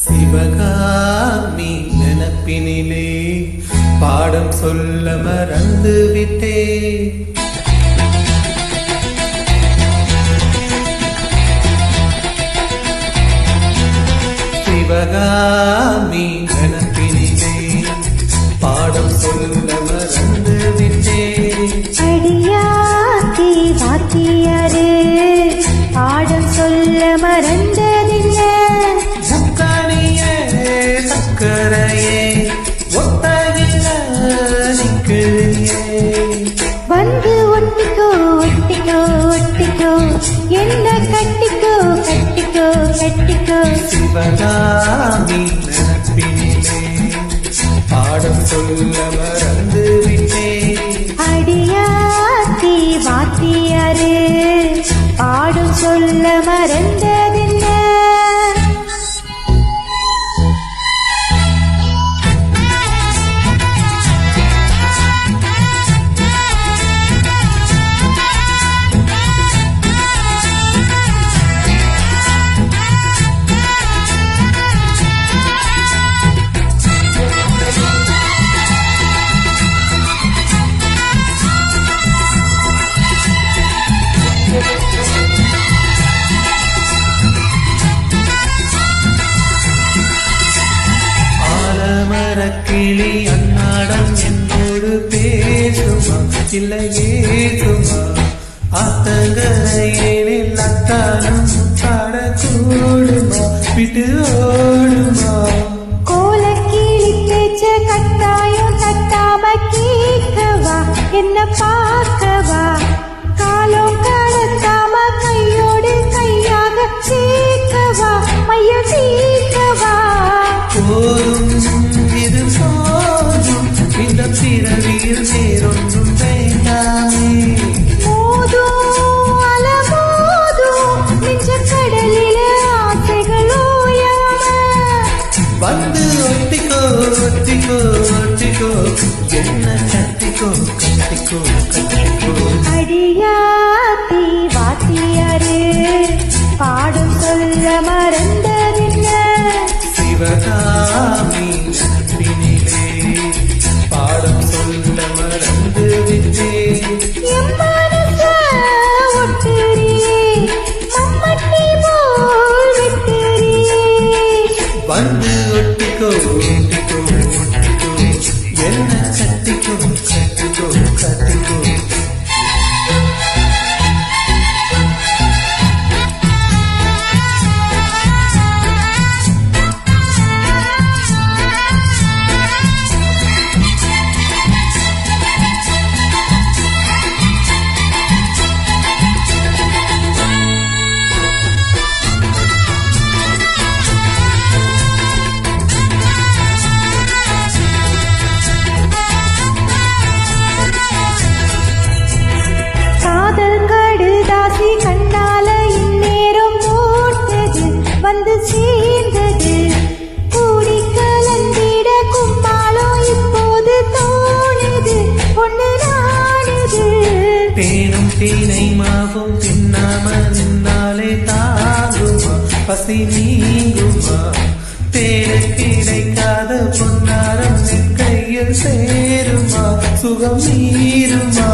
சிவகாமி நினப்பினிலே பாடம் சொல்ல மறந்து விட்டே. சிவகாமி நினப்பினிலே பாடம் சொல்ல மறந்து விட்டே. அடியாத்தி வாத்தியாரே பாடம் சொல்ல மறந்ததில்ல. முக்கணியே சக்கரையே ஒத்தகில நிற்கிறியே. வந்து ஒட்டிக்கோ ஒட்டிக்கோ ஒட்டிக்கோ என்ன கட்டிக்கோ கட்டிக்கோ கட்டிக்கோ. சிவகாமி நினப்பினிலே பாடம் சொல்ல மறந்து விட்டே. அடியாத்தி வாத்தியாரே பாடும் சொல்ல மறந்ததில்ல. கிளி அன்னாடம் என்னோடு பேசுமா இல்லை ஏசுமா. ஆத்தங்கரையேனில் அத்தானும் பாட கூடுமா விட்டு ஓடுமா. கோலக்கிளி பேச்ச கட்டாயம் தட்டாம கேட்கவா என்ன பார்க்கவா. காலம் கடத்தாம கையோடு கையாக சேர்க்கவா மைய தீர்க்கவா. போதும் இது போதும் இந்த பிறவியில் வேறொன்றும் வேண்டாமே. மோதும் அலமோதும் நெஞ்ச கடலில ஆசைகளோயாம. வந்து ஒட்டிக்கோ ஒட்டிக்கோ ஒட்டிக்கோ என்ன கட்டிக்கோ கட்டிக்கோ கட்டிக்கோ. அடியாத்தி வாத்தியாரே பாடும் சொல்ல மறந்ததில்ல. சிவகாமி நினப்பினிலே பாடம் சொல்ல மறந்து விட்டே. என் மனச ஒட்டுறியே மம்மட்டி போல் விட்டுறியே. வந்து ஒட்டிக்கோ ஒட்டிக்கோ ஒட்டிக்கோ என்ன கட்டிக்கோ கட்டிக்கோ கட்டிக்கோ. கண்டால இந்நேரம் போட்டது வந்து சேர்ந்தது. கூடி கலந்திட கும்மாளம் இப்போது தோணுது பொண்ணு நாடுது. தேனும் தேனை மாவும் தின்னாம நின்னாலே தாங்குமா பசி நீங்குமா. தேனு கிடைக்காத பொன்னாரம் என் கையில் சேருமா சுகம் மீறுமா.